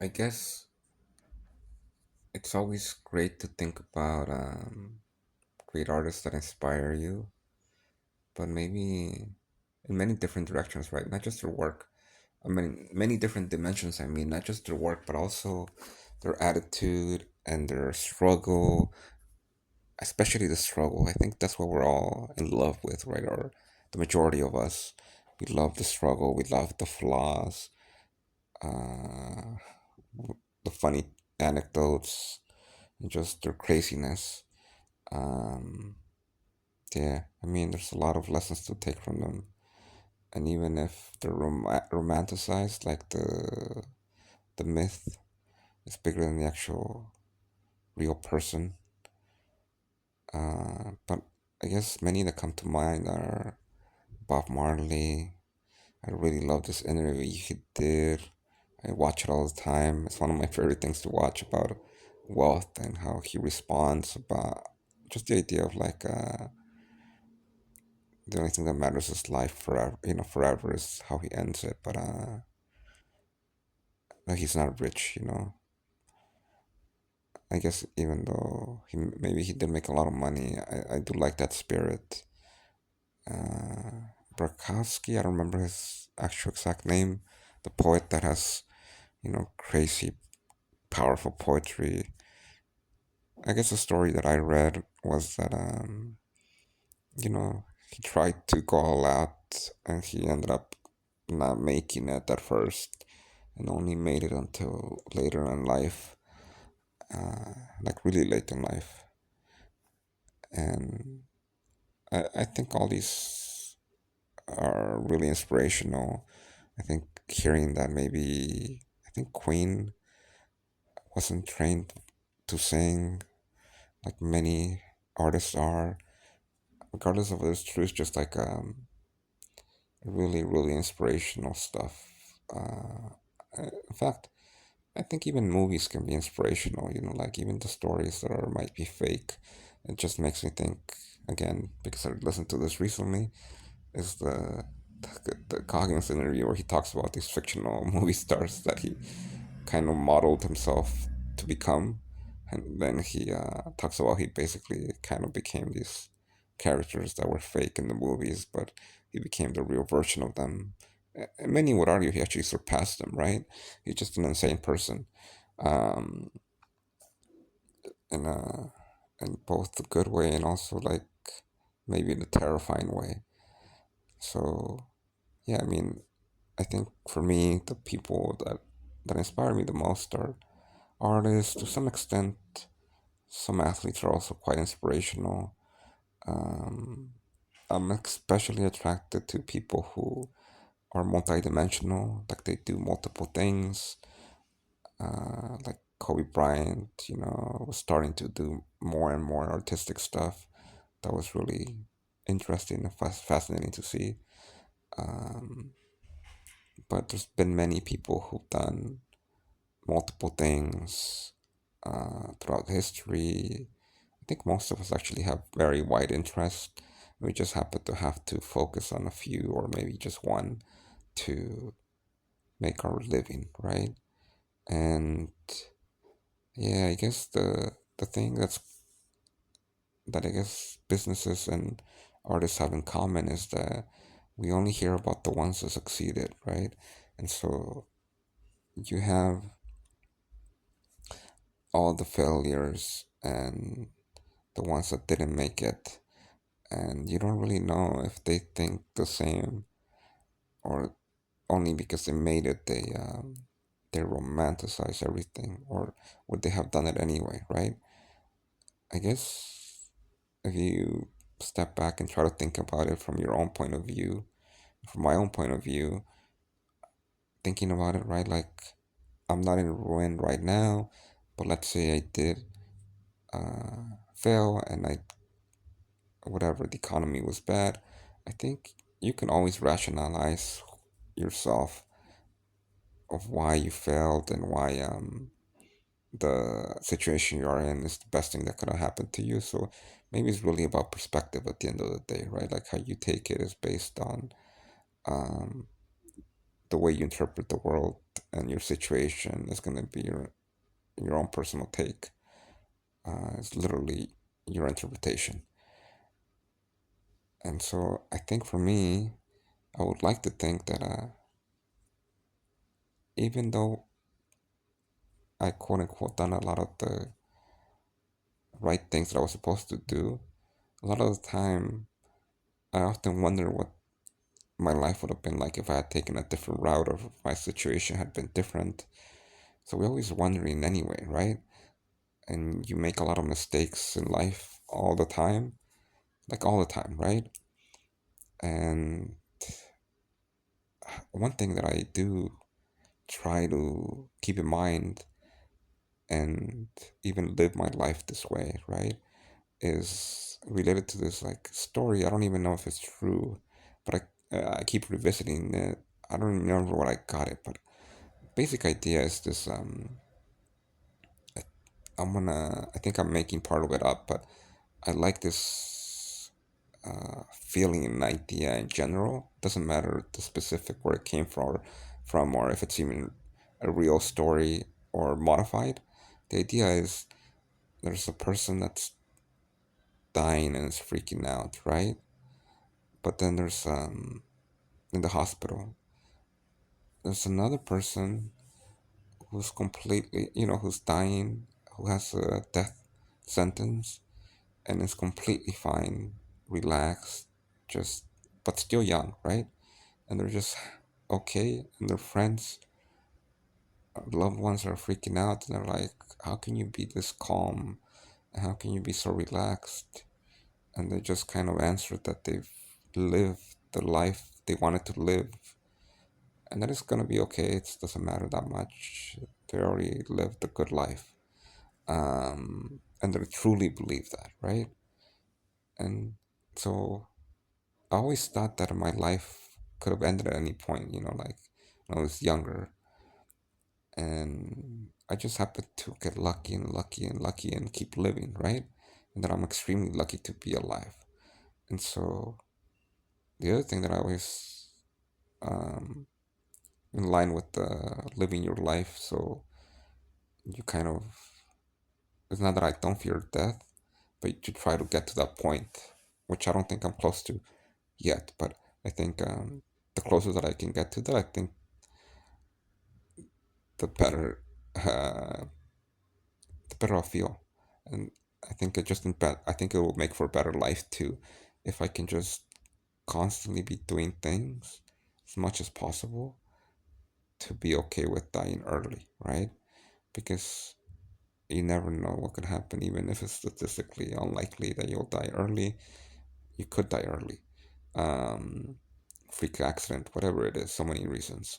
I guess it's always great to think about great artists that inspire you, but maybe in many different directions, right? Not just their work. I mean, many different dimensions. I mean, not just their work, but also their attitude and their struggle, especially the struggle. I think that's what we're all in love with, right? Or the majority of us. We love the struggle, we love the flaws, uh, the funny anecdotes, and just their craziness. Um, yeah, I mean, there's a lot of lessons to take from them, and even if they're romanticized, like the myth is bigger than the actual real person. But I guess many that come to mind are Bob Marley. I really love this interview he did. I watch it all the time. It's one of my favorite things to watch about wealth and how he responds about just the idea of like the only thing that matters is life forever. You know, forever is how he ends it. But like he's not rich. You know, I guess even though maybe he did make a lot of money, I do like that spirit. Brakowski, I don't remember his actual exact name. The poet that has crazy powerful poetry. I guess the story that I read was that you know, he tried to go all out and he ended up not making it at first and only made it until later in life, like really late in life. And I think all these are really inspirational. I think hearing that maybe, I think Queen wasn't trained to sing like many artists are, regardless of whether it's true, it's just like really, really inspirational stuff. In fact, I think even movies can be inspirational, like even the stories that are might be fake. It just makes me think again, because I listened to this recently, is the Coggins interview where he talks about these fictional movie stars that he kind of modeled himself to become. And then he talks about he basically kind of became these characters that were fake in the movies, but he became the real version of them. And many would argue he actually surpassed them, right? He's just an insane person, um, in in both the good way and also like maybe in a terrifying way. So yeah, I mean, I think for me, the people that inspire me the most are artists to some extent. Some athletes are also quite inspirational. Um, I'm especially attracted to people who are multidimensional, like they do multiple things. Like Kobe Bryant, was starting to do more and more artistic stuff. That was really interesting and fascinating to see. Um, but there's been many people who've done multiple things throughout history. I think most of us actually have very wide interest. We just happen to have to focus on a few or maybe just one to make our living, right? And yeah, I guess the thing that I guess businesses and artists have in common is that we only hear about the ones that succeeded, right? And so you have all the failures and the ones that didn't make it, and you don't really know if they think the same or only because they made it they romanticize everything, or would they have done it anyway, right? I guess if you step back and try to think about it from your own point of view, from my own point of view, thinking about it, right? Like, I'm not in ruin right now, but let's say I did fail and I, whatever, the economy was bad. I think you can always rationalize yourself of why you failed and why the situation you are in is the best thing that could have happened to you. So maybe it's really about perspective at the end of the day, right? Like how you take it is based on um, the way you interpret the world and your situation is going to be your own personal take. It's literally your interpretation. And so I think for me, I would like to think that even though I quote unquote done a lot of the right things that I was supposed to do, a lot of the time I often wonder what my life would have been like if I had taken a different route or if my situation had been different. So we're always wondering anyway, right? And you make a lot of mistakes in life all the time, like all the time, right? And one thing that I do try to keep in mind and even live my life this way, right? Is related to this like story. I don't even know if it's true, but I keep revisiting it. I don't remember what I got it, but basic idea is this. I think I'm making part of it up, but I like this feeling and idea in general. Doesn't matter the specific where it came or if it's even a real story or modified. The idea is there's a person that's dying and is freaking out, right? But then there's in the hospital, there's another person who's completely, who's dying, who has a death sentence, and is completely fine, relaxed, just but still young, right? And they're just okay, and their friends, loved ones are freaking out, and they're like, "How can you be this calm? How can you be so relaxed?" And they just kind of answered that they've lived the life they wanted to live, and that it's gonna be okay. It doesn't matter that much. They already lived a good life, and they truly believe that, right? And so I always thought that my life could have ended at any point, like when I was younger. And I just happened to get lucky and lucky and lucky and keep living, right? And that I'm extremely lucky to be alive. And so the other thing that I always, um, in line with living your life, so you kind of, it's not that I don't fear death, but you try to get to that point, which I don't think I'm close to yet. But I think the closer that I can get to that, I think the better uh, the better I'll feel. And I think I think it will make for a better life too, if I can just constantly be doing things as much as possible to be okay with dying early, right? Because you never know what could happen, even if it's statistically unlikely that you'll die early. You could die early. Um, Freak accident, whatever it is, so many reasons.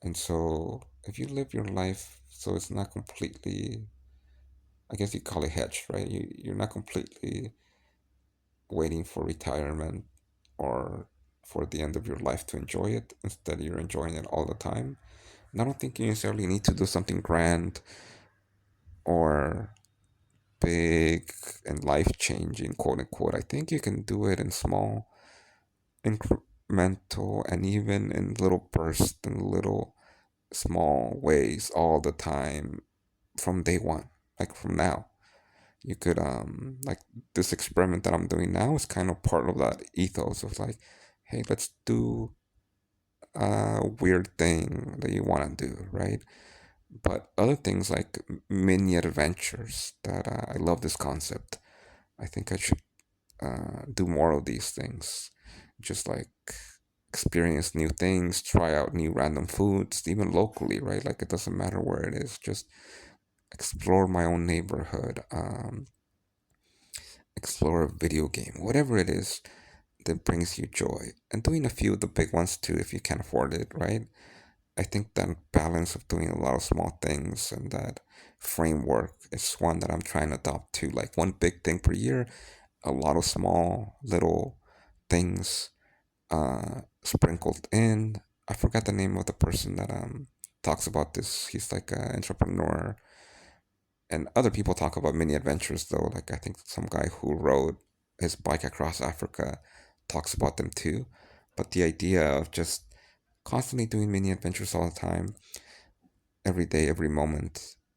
And so if you live your life so it's not completely, I guess you call it hedged, right? You're not completely waiting for retirement or for the end of your life to enjoy it. Instead, you're enjoying it all the time. And I don't think you necessarily need to do something grand or big and life changing, quote unquote. I think you can do it in small, incremental, and even in little bursts and little small ways all the time from day one, like from now. You could like this experiment that I'm doing now is kind of part of that ethos of like, hey, let's do a weird thing that you want to do, right? But other things like mini adventures that I love this concept. I think I should do more of these things, just like experience new things, try out new random foods, even locally, right? Like it doesn't matter where it is, just explore my own neighborhood, explore a video game, whatever it is that brings you joy, and doing a few of the big ones too if you can afford it, right? I think that balance of doing a lot of small things and that framework is one that I'm trying to adopt too. Like one big thing per year, a lot of small little things sprinkled in. I forgot the name of the person that talks about this. He's like an entrepreneur, and other people talk about mini adventures though. Like I think some guy who rode his bike across Africa talks about them too. But the idea of just constantly doing mini adventures all the time, every day, every moment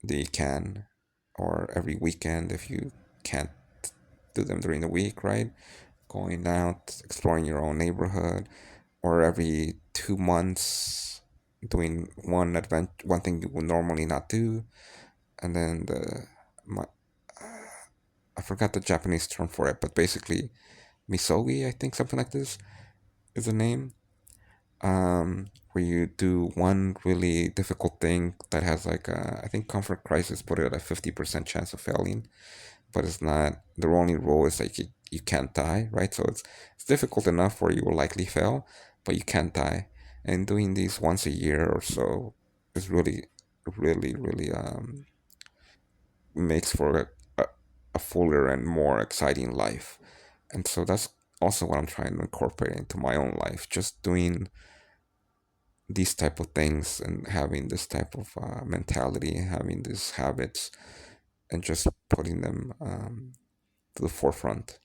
that you can, or every weekend if you can't do them during the week, right? Going out, exploring your own neighborhood, or every 2 months doing one thing you would normally not do, and then my, I forgot the Japanese term for it, but basically misogi, I think something like this is the name. Where you do one really difficult thing that has like I think Comfort Crisis put it at a 50% chance of failing, but it's not. The only rule is like you can't die, right? So it's difficult enough where you will likely fail, but you can't die. And doing these once a year or so is really makes for a fuller and more exciting life. And so that's also what I'm trying to incorporate into my own life. Just doing these type of things and having this type of mentality, having these habits, and just putting them to the forefront.